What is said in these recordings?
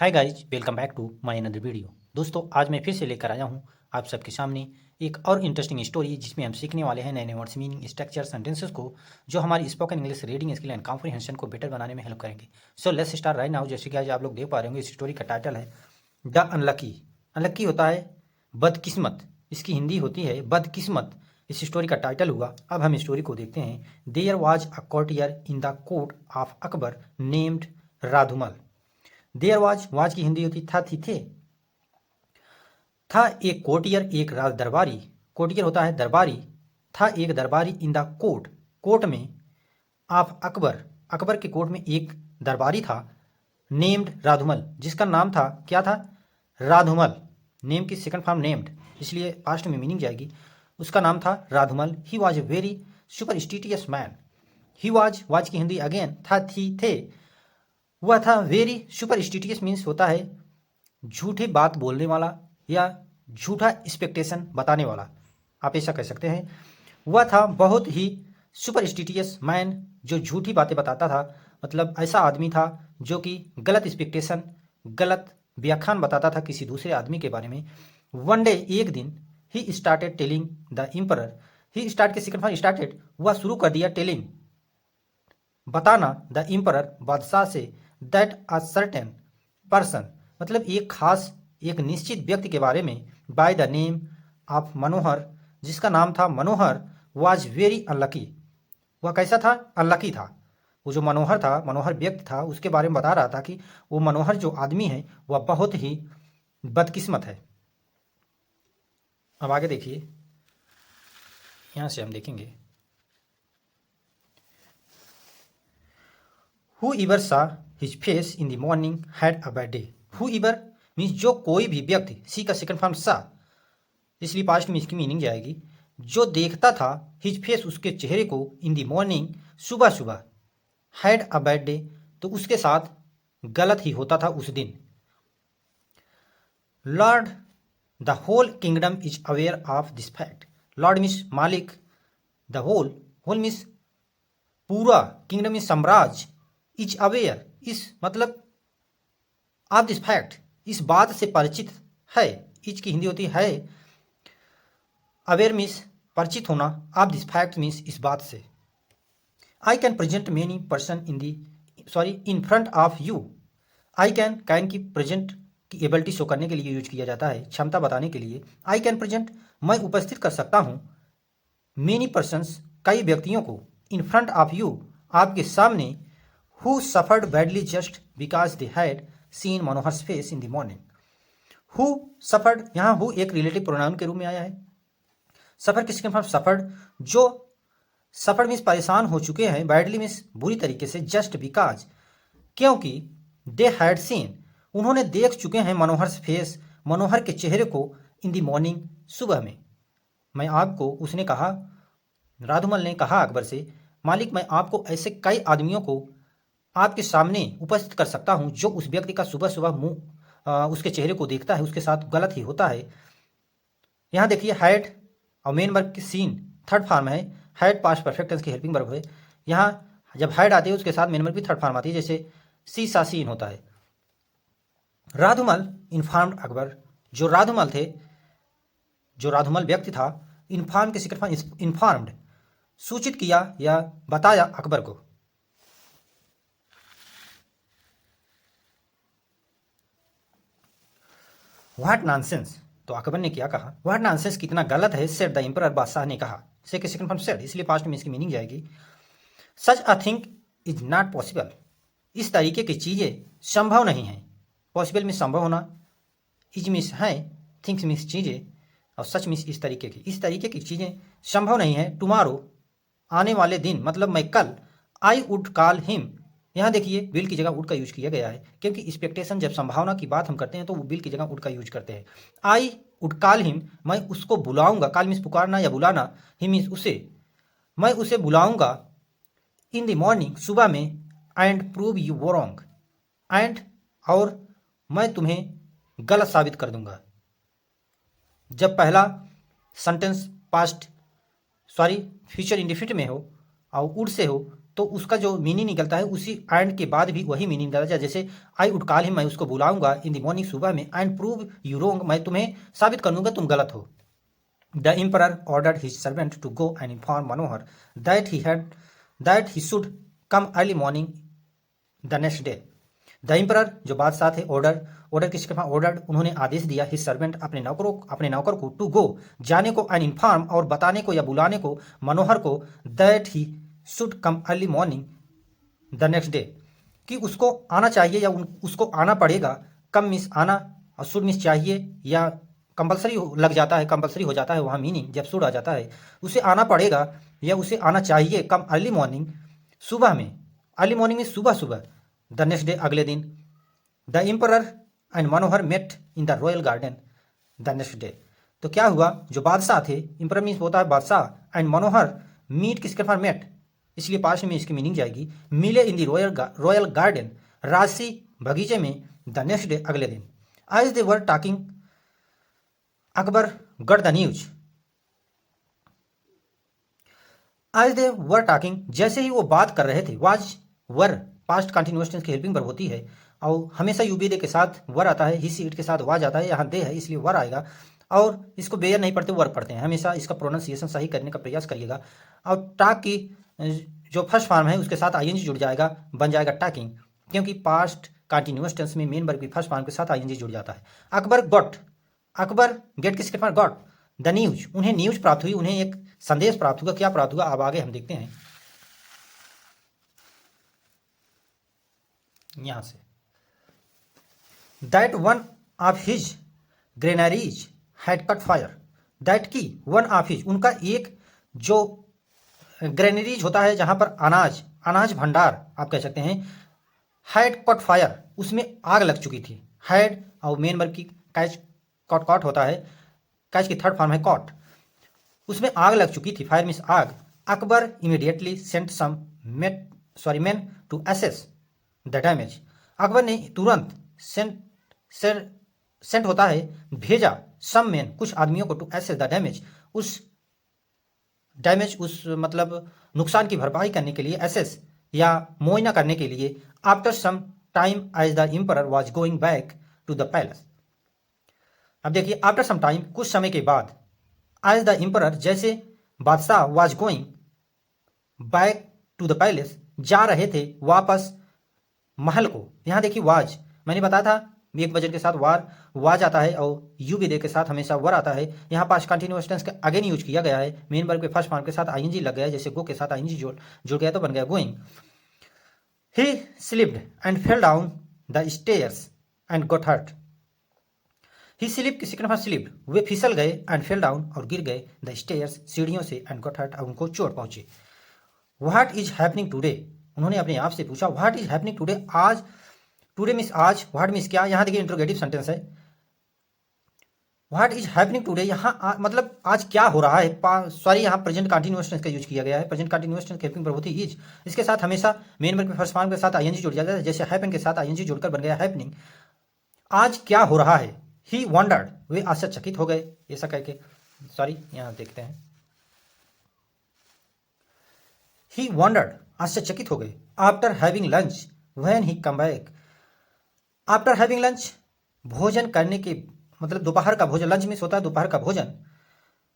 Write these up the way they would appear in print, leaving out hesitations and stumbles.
Hi guys, welcome back to my another video. दोस्तों, आज मैं फिर से लेकर आया हूँ आप सबके सामने एक और इंटरेस्टिंग स्टोरी जिसमें हम सीखने वाले हैं नए नए वर्ड्स, मीनिंग, स्ट्रक्चर, सेंटेंसेस को जो हमारी spoken English reading skill and comprehension को बेटर बनाने में हेल्प करेंगे। So let's start right now. जैसे कि आज आप लोग देख पा रहे होंगे, इस स्टोरी का टाइटल है द अनलकी। अनलकी होता है बदकिस्मत, इसकी हिंदी होती है बदकिस्मत। इस स्टोरी का टाइटल हुआ। अब हम स्टोरी को देखते हैं। There was a courtier in the court of Akbar named Radhumal. There was की हिंदी होती था, थी, थे। था एक कोर्टियर, एक राज दरबारी। कोर्टियर होता है दरबारी। था एक दरबारी इन द कोर्ट, कोर्ट में। ऑफ अकबर, अकबर के कोर्ट में एक दरबारी था। नेम्ड राधुमल, जिसका नाम था, क्या था? राधुमल। नेम की सेकंड फॉर्म नेम्ड, इसलिए पास्ट में मीनिंग जाएगी। उसका नाम था Radhumal. He was a very superstitious man. He was की हिंदी अगेन था, थी, थे। वह था वेरी सुपरस्टिटियस, मीन्स होता है झूठी बात बोलने वाला या झूठा एक्सपेक्टेशन बताने वाला, आप ऐसा कह सकते हैं। वह था बहुत ही सुपरस्टिटियस मैन, जो झूठी बातें बताता था। मतलब ऐसा आदमी था जो कि गलत एक्सपेक्टेशन, गलत व्याख्यान बताता था किसी दूसरे आदमी के बारे में। वन डे, एक दिन, he started telling the emperor. He start के सेकंड फॉर्म स्टार्टेड, वह शुरू कर दिया टेलिंग, बताना, द एम्परर, बादशाह से, दैट अ सर्टेन पर्सन, मतलब एक खास, एक निश्चित व्यक्ति के बारे में, बाय द नेम ऑफ मनोहर, जिसका नाम था मनोहर, वाज वेरी अनलकी। वह कैसा था? अनलकी था। वो जो मनोहर था, मनोहर व्यक्ति था, उसके बारे में बता रहा था कि वो मनोहर जो आदमी है वह बहुत ही बदकिस्मत है। अब आगे देखिए, यहाँ से हम देखेंगे। Whoever saw his face in the morning had a bad day. Whoever means जो कोई भी व्यक्ति, सी का सेकंड फॉर्म सा, इसलिए पास्ट में इसकी मीनिंग जाएगी। जो देखता था हिज फेस, उसके चेहरे को, इन दी मॉर्निंग, सुबह सुबह, हैड अ बैड डे, तो उसके साथ गलत ही होता था उस दिन। Lord the whole kingdom is aware of this fact. Lord means मालिक, द होल, होल मीन्स पूरा, किंगडम मीन्स साम्राज्य, इज अवेयर, इस मतलब ऑफ दिस फैक्ट, इस बात से परिचित है। इज की हिंदी होती है अवेयर, मीन्स परिचित होना। ऑफ दिस फैक्ट मीन्स इस बात से। I can present many person in the, sorry, in front of you. I can की प्रेजेंट की एबिलिटी शो करने के लिए यूज किया जाता है, क्षमता बताने के लिए। आई कैन प्रेजेंट, मैं उपस्थित कर सकता हूँ, मेनी पर्सन्स, कई व्यक्तियों को, इन फ्रंट ऑफ यू, आपके सामने, who suffered badly just because they had seen Manohar's face in the morning. Who suffered, यहाँ हु एक रिलेटिव प्रोनाउन के रूप में आया है। सफर किसके फॉर्म? सफर्ड, जो सफर मीन्स परेशान हो चुके हैं, बैडली मीन्स बुरी तरीके से, जस्ट बिकॉज, क्योंकि, दे हैड सीन, उन्होंने देख चुके हैं, मनोहर्स फेस, मनोहर के चेहरे को, इन द मॉर्निंग, सुबह में। मैं आपको, उसने कहा, राधुमल ने कहा अकबर से, मालिक, मैं आपको ऐसे कई आदमियों को आपके सामने उपस्थित कर सकता हूं जो उस व्यक्ति का सुबह सुबह मुंह, उसके चेहरे को देखता है, उसके साथ गलत ही होता है। यहाँ देखिए, हैड और मेन वर्ब की सीन थर्ड फॉर्म है। हैड पास्ट परफेक्ट टेंस की हेल्पिंग वर्ब है। यहाँ जब हैड आती है उसके साथ मेन वर्ब भी थर्ड फॉर्म आती है, जैसे सी सा सीन होता है। राधुमल इन्फॉर्म्ड अकबर, जो राधुमल थे, जो राधुमल व्यक्ति था, इन्फॉर्म के सेकंड फॉर्म इन्फॉर्म्ड, सूचित किया या बताया अकबर को। व्हाट नॉनसेंस, तो अकबर ने क्या कहा? व्हाट नॉनसेंस, कितना गलत है, सेड द एम्परर, बादशाह ने कहा। से के सेकंड फॉर्म सेड, इसलिए पास्ट में इसकी मीनिंग जाएगी। Such a thing is not possible, इस तरीके की चीज़ें संभव नहीं है। पॉसिबल में संभव होना, इज मिस है, थिंग्स मिस चीज़ें, और सच मिस इस तरीके की चीज़ें संभव नहीं है। टुमारो, आने वाले दिन, मतलब मैं कल, आई वुड कॉल हिम, यहाँ देखिए विल की जगह वुड का यूज किया गया है, क्योंकि एक्सपेक्टेशन, जब संभावना की बात हम करते हैं तो वो विल की जगह वुड का यूज करते हैं। आई वुड कॉल हिम, मैं उसको बुलाऊंगा, कॉल मीन्स पुकारना या बुलाना, हिम मीन्स उसे, मैं उसे बुलाऊंगा, इन द मॉर्निंग, सुबह में, and prove you wrong, and, और मैं तुम्हें गलत साबित कर दूंगा। जब पहला sentence past, sorry, future indefinite में हो और वुड से हो, तो उसका जो मीनिंग निकलता है उसी एंड के बाद भी वही मीनिंग निकलता है। जैसे आई वुड कॉल हिम, मैं उसको बुलाऊंगा इन द मॉर्निंग, सुबह में, एंड प्रूव यू रोंग, मैं तुम्हें साबित कर दूंगा तुम गलत हो। The emperor ordered his servant to go and inform Manohar that he should come early morning the next day. The emperor जो बादशाह थे, ऑर्डर किसके पास, ऑर्डर उन्होंने आदेश दिया, हिज सर्वेंट अपने नौकर को टू गो जाने को, एंड इन्फॉर्म और बताने को या बुलाने को, मनोहर को, that he should come early morning the next day, कि उसको आना चाहिए या उसको आना पड़ेगा। कम मिस आना और शुड मिस चाहिए या कंपलसरी लग जाता है, कंपलसरी हो जाता है वहाँ मीनिंग जब शुड आ जाता है, उसे आना पड़ेगा या उसे आना चाहिए कम अर्ली मॉर्निंग, सुबह में। अर्ली मॉर्निंग में सुबह सुबह, द नेक्स्ट डे अगले दिन। The emperor and Manohar met in the royal garden the next day. तो क्या हुआ, जो बादशाह थे, एम्परर मीन्स होता है बादशाह, एंड मनोहर मीट किसके साथ, मेट, इसलिए पास में इसकी मीनिंग जाएगी, मिले इन द रॉयल गार्डन, राजसी बगीचे में, द नेक्स्ट डे अगले दिन। As they were talking Akbar got the news. As they were talking, जैसे ही वो बात कर रहे थे, was were past continuous tense की हेल्पिंग वर्ब होती है और हमेशा यूबी दे के साथ वर आता है, ही सी इट के साथ वाज आता है, यहाँ दे है इसलिए वर आएगा। और इसको बेयर नहीं पढ़ते, वर पढ़ते हैं, हमेशा इसका प्रोनाउंसिएशन सही करने का प्रयास करिएगा। और टॉक की जो फर्स्ट फॉर्म है उसके साथ आईएनजी जुड़ जाएगा, बन जाएगा टॉकिंग, क्योंकि पास्ट कंटिन्यूअस टेंस में मेन वर्ब की फर्स्ट फॉर्म के साथ आईएनजी जुड़ जाता है। अकबर गेट किसके पास, गॉट द न्यूज, उन्हें न्यूज प्राप्त हुई, उन्हें एक संदेश प्राप्त हुआ। क्या प्राप्त हुआ, अब आगे हम देखते हैं यहां से। That one of his granaries had cut fire, that की वन ऑफ हिज, उनका एक जो ग्रेनरीज होता है जहां पर अनाज भंडार आप कह सकते हैं, हैड कट फायर, उसमें आग लग चुकी थी। हैड और मेन वर्ब की कैच, कॉट होता है, कैच की थर्ड फॉर्म है कॉट, उसमें आग लग चुकी थी, फायर मीन्स आग। Akbar immediately sent some man to assess the damage, Akbar ने तुरंत सेंट होता है भेजा, सम मैन कुछ आदमियों को, टू असेस द डैमेज उस मतलब नुकसान की भरपाई करने के लिए, असेस या मुआयना करने के लिए। After some time as the emperor was going back to the palace. अब देखिए, आफ्टर सम टाइम कुछ समय के बाद, एज द एम्परर जैसे बादशाह, was going back to the palace जा रहे थे वापस महल को। यहां देखिए वाज, मैंने बताया था एक वजन के साथ वाज आता है और यू भी दे के साथ हमेशा वर आता है। यहाँ पास कंटिन्यूअस टेंस का अगेन यूज किया गया है, मेन वर्ब के फर्स्ट फॉर्म के साथ आईएनजी लग गया है, जैसे गो के साथ आईएनजी जुड़ गया तो बन गया going. He slipped and fell down the stairs and got hurt. He slip किसी के पास स्लिप्ड, वे फिसल गए, एंड फेल डाउन और गिर गए, द स्टेयर्स सीढ़ियों से, एंड गॉट हर्ट और उनको चोट पहुंची। व्हाट इज हैपनिंग टुडे, उन्होंने अपने आप से पूछा, व्हाट इज हैपनिंग टुडे, आज, टुडे मीन्स आज, व्हाट मीन्स क्या, यहाँ देखिए इंट्रोगेटिव सेंटेंस है। व्हाट इज हैपनिंग टुडे, यहाँ मतलब आज क्या हो रहा है, सॉरी यहाँ प्रेजेंट कंटिन्यूअस टेंस का यूज किया गया है। प्रेजेंट कंटिन्यूअस टेंस की हेल्पिंग वर्ब होती है इज, इसके साथ हमेशा मेन वर्ब के फर्स्ट फॉर्म के साथ आईएनजी जुड़ जाता है, जैसे हैपन के साथ आईएनजी जुड़कर बन गया हैपनिंग। आज क्या हो रहा है, ही वंडर्ड, वे आश्चर्यचकित हो गए, ऐसा कह के, सॉरी यहाँ देखते हैं, ही वंडर्ड, आश्चर्यचकित हो गए। After having lunch when he come back, after having lunch, भोजन करने के मतलब दोपहर का भोजन, लंच मीन्स होता है दोपहर का भोजन,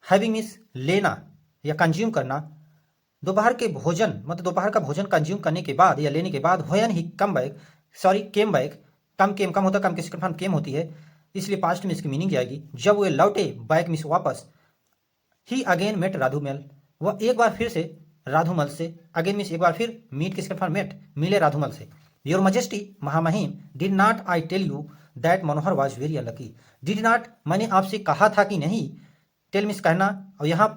हैविंग मीन्स लेना या कंज्यूम करना, दोपहर के भोजन मतलब दोपहर का भोजन कंज्यूम करने के बाद या लेने के बाद, when he come back, sorry came back, come होता है, कम की सेकंड फॉर्म केम होती है, इसलिए पास्ट में इसकी मीनिंग जाएगी जब वे लौटे, बैक मीन्स वापस। ही अगेन मेट राधुमल, वह एक बार फिर से राधुमल से, अगेन मीन्स एक बार फिर, मीट किसके फॉर्म मेट, मिले राधुमल से। योर मजेस्टी, महामहिम, did not I tell you that Manohar was very unlucky, did not मैंने आपसे कहा था कि नहीं, टेल मीन्स कहना, और यहाँ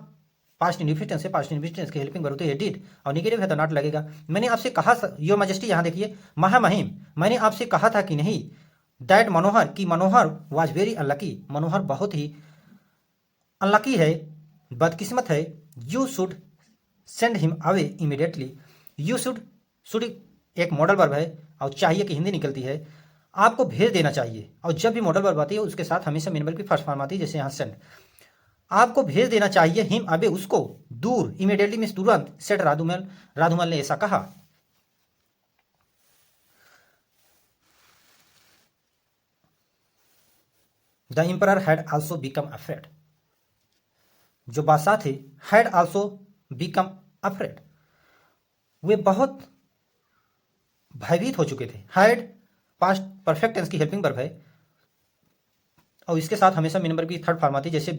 पास्ट इंडिफिटेंस है, पास्ट इंडिफिटेंस की हेल्पिंग वर्ब होती है डिड, और नेगेटिव है तो नॉट लगेगा। मैंने आपसे कहा, योर मजेस्टी यहाँ देखिए, महामहिम, मैंने आपसे कहा था कि नहीं, दैट मनोहर, की मनोहर वॉज वेरी अनलकी, मनोहर बहुत ही अनलकी है, बदकिस्मत है। You should send him away immediately, you should एक मॉडल वर्ब है और चाहिए कि हिंदी निकलती है, आपको भेज देना चाहिए, और जब भी मॉडल वर्ब आती है उसके साथ हमेशा मेन वर्ब की फर्स्ट फॉर्म आती है, जैसे यहाँ सेंड। आपको भेज देना चाहिए हिम अबे, उसको दूर, इमीडिएटली मीन्स तुरंत, सेट राधुमल, राधुमल ने ऐसा कहा। The emperor had also become afraid, जो बादशाह थे, हैड आल्सो बिकम अफ्रेड, वे बहुत भयभीत हो चुके थे। हैड पास्ट परफेक्ट टेंस की हेल्पिंग वर्ब है और इसके साथ हमेशा मेन वर्ब की थर्ड फॉर्म आती है, जैसे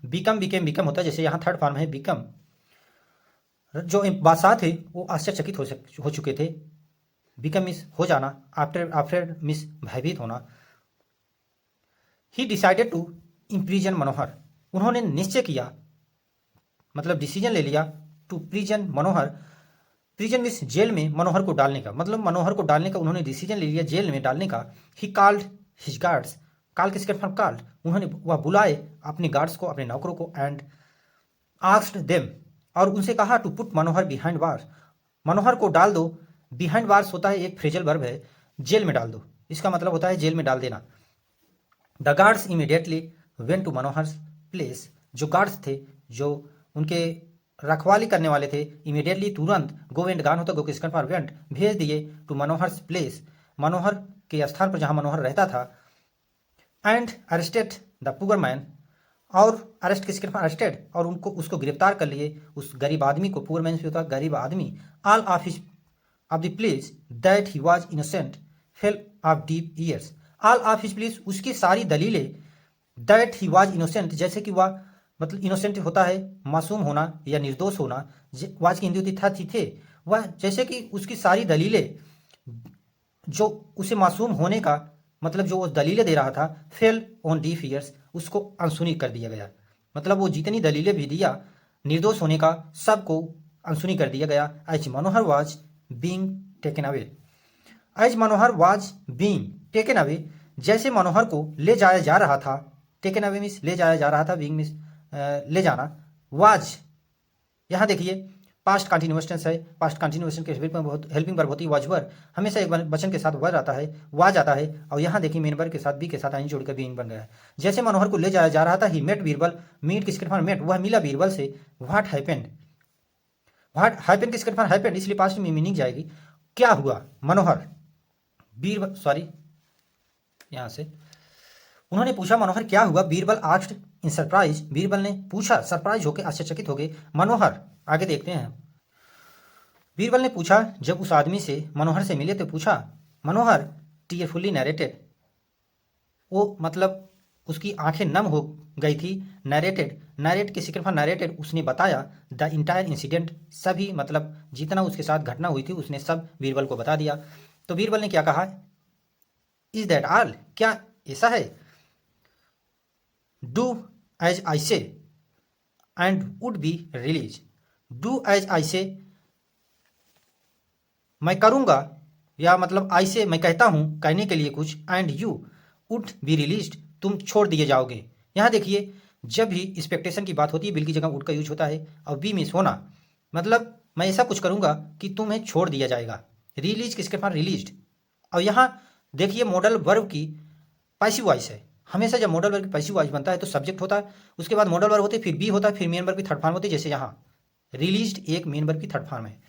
बिकम बिकेम बिकम होता है, जैसे यहाँ थर्ड फॉर्म है बिकम। जो बादशाह थे वो आश्चर्यचकित हो चुके थे। बिकम मिस हो जाना, आफ्टर आफ्रेड मिस भयभीत होना। He decided to imprison Manohar, उन्होंने निश्चय किया, मतलब डिसीजन ले लिया, to prison Manohar, prison means जेल में मनोहर को डालने का, मतलब मनोहर को डालने का उन्होंने डिसीजन ले लिया, जेल में डालने का। He called his guards, call किसके फॉर्म कॉल्ड, उन्होंने वह बुलाए अपने गार्ड्स को, अपने नौकरों को, एंड आस्क्ड देम, और उनसे कहा to put Manohar behind bars, Manohar को डाल दो। बिहाइंड बार्स होता है एक फ्रेजल वर्ब है, जेल में डाल दो, इसका मतलब होता है जेल में डाल देना। The guards immediately went to Manohar place, जो गार्ड्स थे, जो उनके रखवाली करने वाले थे, इमीडिएटली तुरंत, गो एंड गान होता गो किसकन फॉर वेंट, भेज दिए टू मनोहर प्लेस, मनोहर के स्थान पर जहां मनोहर रहता था। And arrested the poor man, और अरेस्ट किसके फॉर अरेस्टेड, और उनको उसको गिरफ्तार कर लिए, उस गरीब आदमी को, पुअर मैन से होता गरीब आदमी। All of his of the place that he was innocent fell off deep years, all of his place, उसकी सारी दलीलें, दैट ही वाज इनोसेंट, जैसे कि वह, मतलब इनोसेंट होता है मासूम होना या निर्दोष होना, वाज की हिंदी होती था, थी थे, वह जैसे कि उसकी सारी दलीलें, जो उसे मासूम होने का, मतलब जो वो दलीलें दे रहा था, फेल ऑन डीफ ईयर्स, उसको अनसुनी कर दिया गया, मतलब वो जितनी दलीलें भी दिया निर्दोष होने का, सबको अनसुनी कर दिया गया। As Manohar was being taken away, as Manohar was being taken away, जैसे मनोहर को ले जाया जा रहा था, टेकन अवे मीन्स ले जाया जा रहा था, बीइंग मीन्स ले जाना, वाज, यहाँ देखिए पास्ट कंटिन्यूअस टेंस है, पास्ट कंटिन्यूएशन के हेल्पिंग वर्ब होती है वाज वर, हमेशा एक वचन के साथ वर आता है, वाज आता है, और यहाँ देखिए मेन वर्ब के साथ बी के साथ आइन जोड़कर बीइंग बन गया है। जैसे मनोहर को ले जाया जा रहा था, ही मेट बीरबल, मीट किसके फॉर्म मेट, वह मिला बीरबल से। व्हाट हैपेंड, व्हाट हैपेंड किसके फॉर्म हैपेंड, इसलिए पास्ट में मीनिंग जाएगी, क्या हुआ, मनोहर बीरबल, सॉरी यहाँ से, उन्होंने पूछा मनोहर क्या हुआ, Birbal asked in surprise, Birbal ने पूछा सरप्राइज होकर, आश्चर्यचकित हो गए मनोहर। आगे देखते हैं, बीरबल ने पूछा जब उस आदमी से, मनोहर से मिले तो पूछा, मनोहर टीयरफुली नरेटेड, वो मतलब उसकी आंखें नम हो गई थी, नरेटेड, नरेट के सिक्र नरेटेड, उसने बताया, द इंटायर इंसिडेंट, सभी मतलब जितना उसके साथ घटना हुई थी उसने सब बीरबल को बता दिया। तो बीरबल ने क्या कहा, इज दैट ऑल, क्या ऐसा है, do as I say and would be release, do as I say, मैं करूंगा, या मतलब आई से मैं कहता हूं, कहने के लिए कुछ, and you would be release, तुम छोड़ दिए जाओगे। यहां देखिए जब भी एक्सपेक्टेशन की बात होती है बिल की जगह वुड का यूज होता है, और बी मिस होना, मतलब मैं ऐसा कुछ करूंगा कि तुम्हें छोड़ दिया जाएगा। रिलीज किसके पास, रिलीज। और यहाँ देखिए मॉडल वर्ब की पैसिव वॉइस है, हमेशा जब मॉडल वर्ब की पैसिव वॉइस बनता है तो सब्जेक्ट होता है, उसके बाद मॉडल वर्ब होते हैं, फिर बी होता है, फिर मेन वर्ब की थर्ड फॉर्म होती है, जैसे यहाँ रिलीज्ड एक मेन वर्ब की थर्ड फॉर्म है।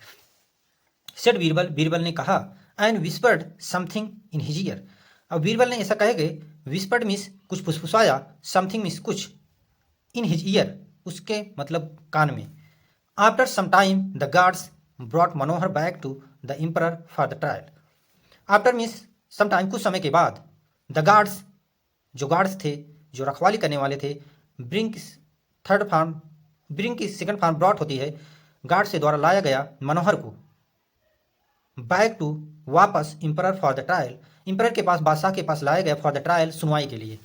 सेड बीरबल, बीरबल ने कहा, and whispered something in his year, अब बीरबल ने ऐसा कहेगे, विस्पर्ड मीन्स कुछ फुसफुसाया, समथिंग मीन्स कुछ, इन हिज ईयर उसके मतलब कान में। After some time the guards brought Manohar back to the emperor for the trial, after means some time, कुछ समय के बाद, द गार्ड्स, जो गार्ड्स थे, जो रखवाली करने वाले थे, ब्रिंग थर्ड फॉर्म, ब्रिंग की सेकंड फॉर्म ब्रॉट होती है, गार्ड से द्वारा लाया गया मनोहर को, बैक टू वापस, emperor for the trial, emperor के पास, बादशाह के पास लाया गया, फॉर द ट्रायल सुनवाई के लिए।